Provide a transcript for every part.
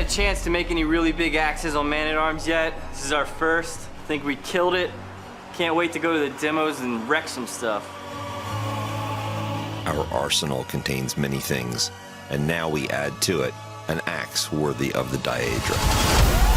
a chance to make any really big axes on Man-at-Arms yet. This is our first. Think we killed it. Can't wait to go to the demos and wreck some stuff. Our arsenal contains many things, and now we add to it an axe worthy of the Daedra.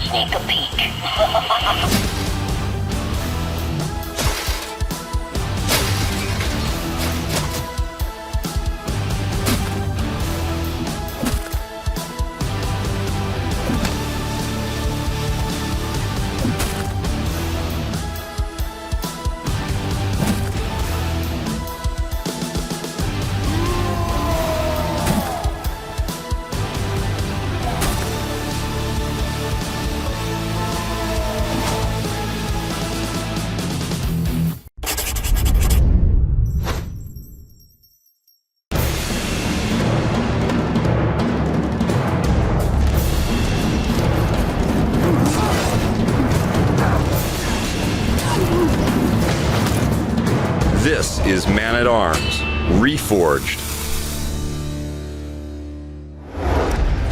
Sneak a peek. This is Man-at-Arms, Reforged.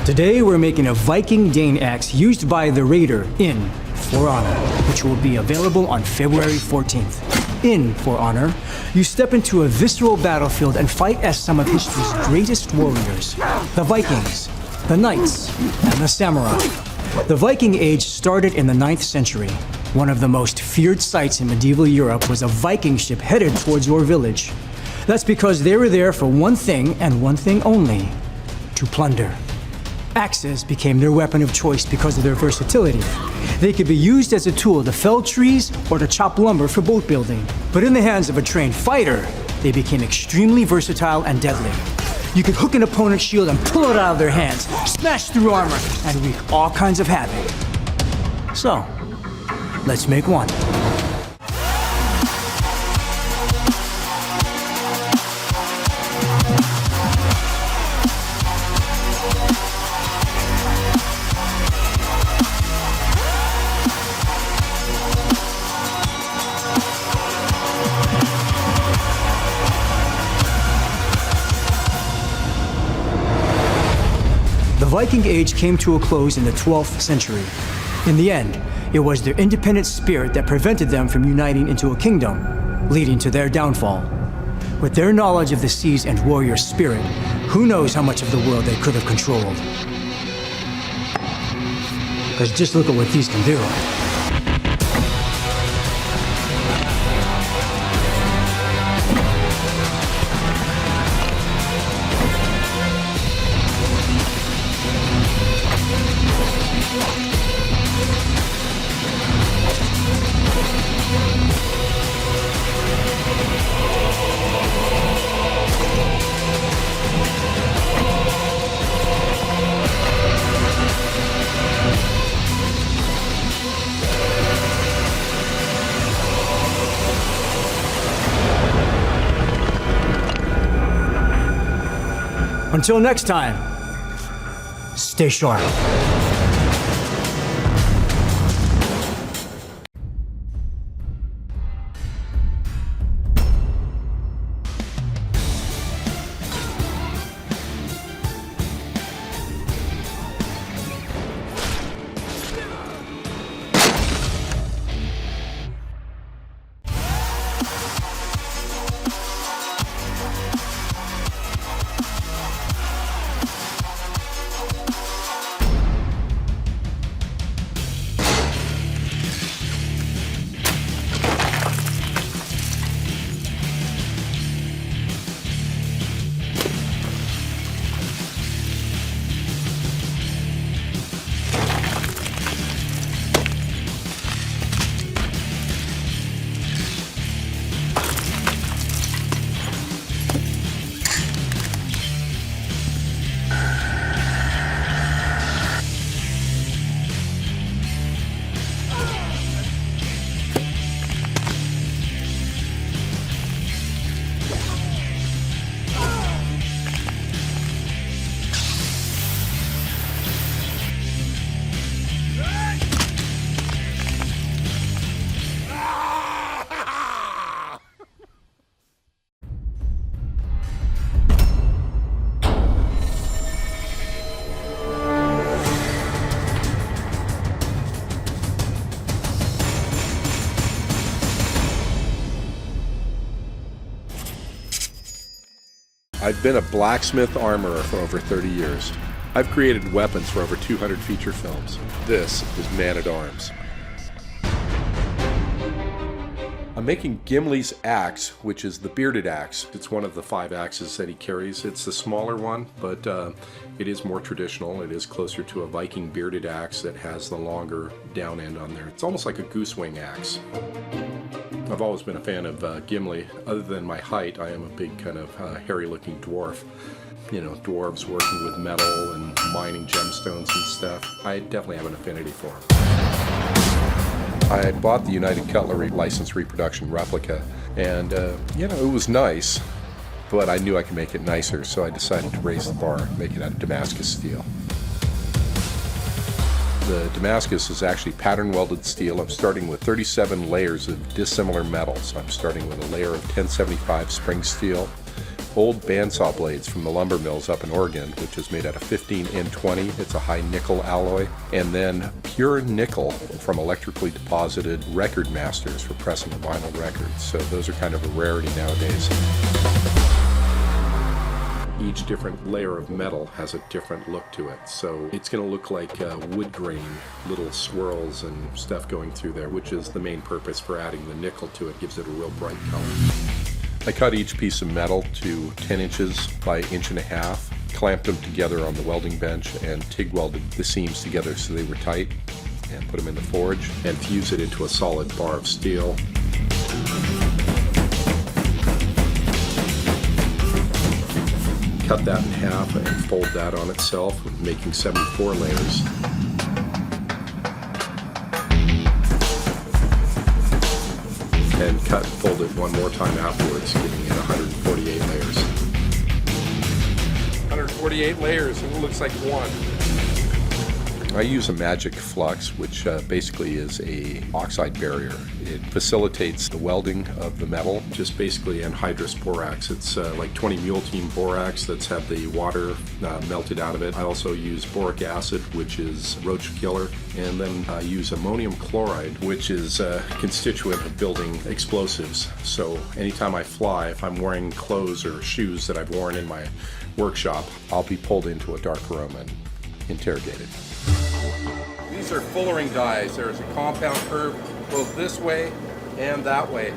Today we're making a Viking Dane axe used by the Raider in For Honor, which will be available on February 14th. In For Honor, you step into a visceral battlefield and fight as some of history's greatest warriors, the Vikings, the Knights, and the Samurai. The Viking Age started in the 9th century. One of the most feared sights in medieval Europe was a Viking ship headed towards your village. That's because they were there for one thing and one thing only: to plunder. Axes became their weapon of choice because of their versatility. They could be used as a tool to fell trees or to chop lumber for boat building. But in the hands of a trained fighter, they became extremely versatile and deadly. You could hook an opponent's shield and pull it out of their hands, smash through armor, and wreak all kinds of havoc. So, let's make one. The Viking Age came to a close in the 12th century. In the end, it was their independent spirit that prevented them from uniting into a kingdom, leading to their downfall. With their knowledge of the seas and warrior spirit, who knows how much of the world they could have controlled. Because just look at what these can do. Until next time, stay sharp. I've been a blacksmith armorer for over 30 years. I've created weapons for over 200 feature films. This is Man-at-Arms. I'm making Gimli's axe, which is the bearded axe. It's one of the 5 axes that he carries. It's the smaller one, but it is more traditional. It is closer to a Viking bearded axe that has the longer down end on there. It's almost like a goose wing axe. I've always been a fan of Gimli. Other than my height, I am a big kind of hairy-looking dwarf. You know, dwarves working with metal and mining gemstones and stuff. I definitely have an affinity for him. I bought the United Cutlery license reproduction replica, and you know, it was nice, but I knew I could make it nicer, so I decided to raise the bar, make it out of Damascus steel. The Damascus is actually pattern welded steel. I'm starting with 37 layers of dissimilar metals. I'm starting with a layer of 1075 spring steel, old bandsaw blades from the lumber mills up in Oregon, which is made out of 15N20. It's a high nickel alloy. And then pure nickel from electrically deposited record masters for pressing vinyl records. So those are kind of a rarity nowadays. Each different layer of metal has a different look to it. So it's going to look like wood grain, little swirls and stuff going through there, which is the main purpose for adding the nickel to it. Gives it a real bright color. I cut each piece of metal to 10 inches by 1.5 inches, clamped them together on the welding bench, and TIG welded the seams together so they were tight, and put them in the forge, and fuse it into a solid bar of steel. Cut that in half and fold that on itself, making 74 layers. And cut and fold it one more time afterwards, giving it 148 layers. 148 layers, and it looks like one. I use a magic flux, which basically is a oxide barrier. It facilitates the welding of the metal, just basically anhydrous borax. It's like 20 mule team borax that's had the water melted out of it. I also use boric acid, which is roach killer, and then I use ammonium chloride, which is a constituent of building explosives. So anytime I fly, if I'm wearing clothes or shoes that I've worn in my workshop, I'll be pulled into a dark room and interrogated. These are fullering dies. There's a compound curve both this way and that way.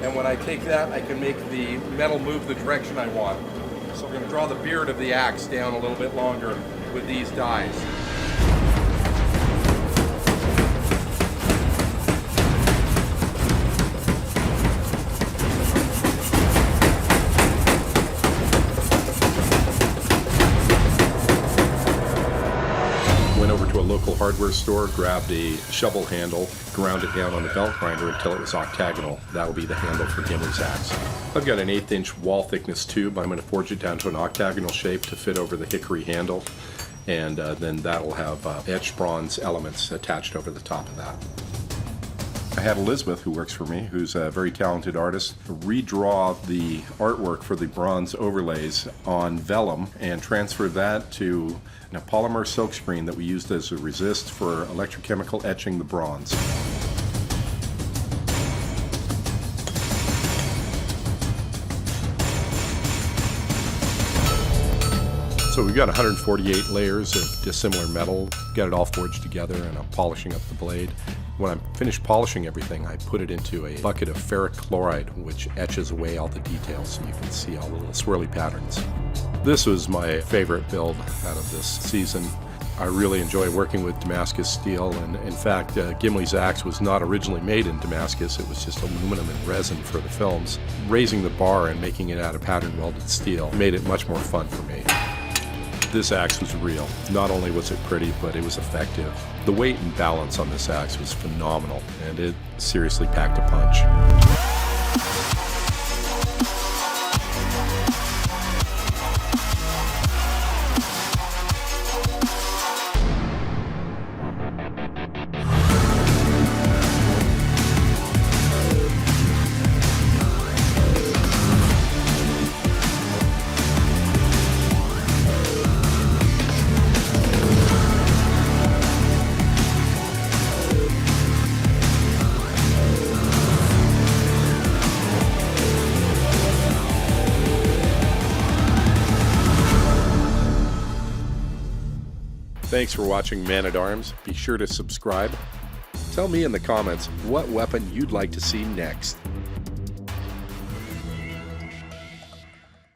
And when I take that, I can make the metal move the direction I want. So I'm going to draw the beard of the axe down a little bit longer with these dies. Local hardware hardware store, grabbed a shovel handle, ground it down on the belt grinder until it was octagonal. That will be the handle for Gimli's axe. I've got an 1/8 inch wall thickness tube. I'm going to forge it down to an octagonal shape to fit over the hickory handle, and then that will have etched bronze elements attached over the top of that. I had Elizabeth, who works for me, who's a very talented artist, redraw the artwork for the bronze overlays on vellum and transfer that to a polymer silkscreen that we used as a resist for electrochemical etching the bronze. So we've got 148 layers of dissimilar metal, got it all forged together, and I'm polishing up the blade. When I'm finished polishing everything, I put it into a bucket of ferric chloride, which etches away all the details so you can see all the little swirly patterns. This was my favorite build out of this season. I really enjoy working with Damascus steel, and in fact, Gimli's axe was not originally made in Damascus. It was just aluminum and resin for the films. Raising the bar and making it out of pattern welded steel made it much more fun for me. This axe was real. Not only was it pretty, but it was effective. The weight and balance on this axe was phenomenal, and it seriously packed a punch. Thanks for watching Man-at-Arms. Be sure to subscribe. Tell me in the comments what weapon you'd like to see next.